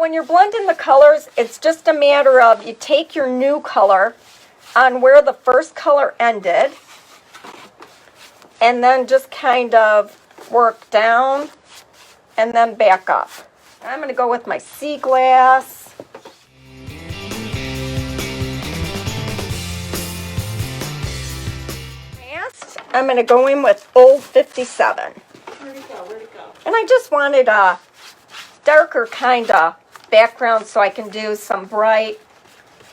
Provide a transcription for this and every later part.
when you're blending the colors, it's just a matter of you take your new color on where the first color ended and then just kind of work down and then back up. I'm going to go with my sea glass. Last, I'm going to go in with Old 57. Where'd it go? And I just wanted a darker kind of background so I can do some bright,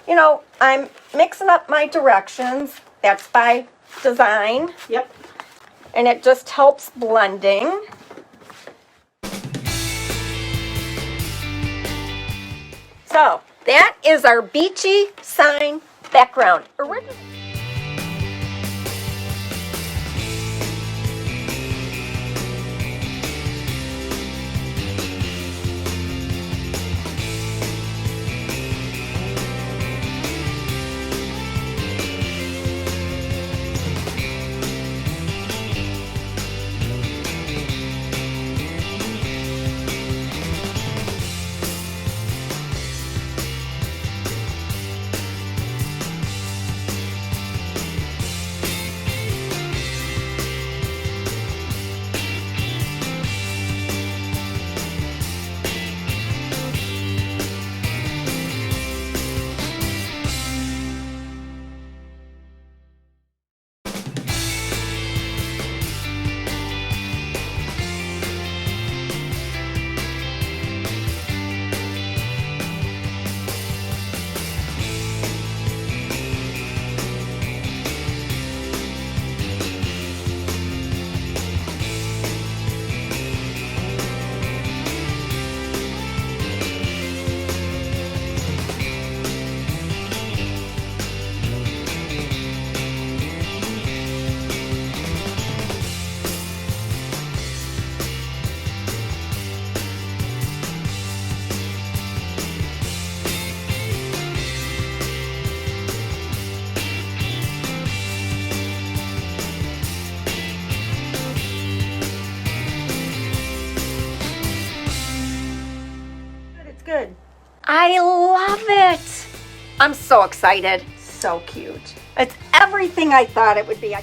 you know, I'm mixing up my directions. That's by design. Yep. And it just helps blending. So that is our beachy sign background. Good. I love it. I'm so excited. So cute. It's everything I thought it would be.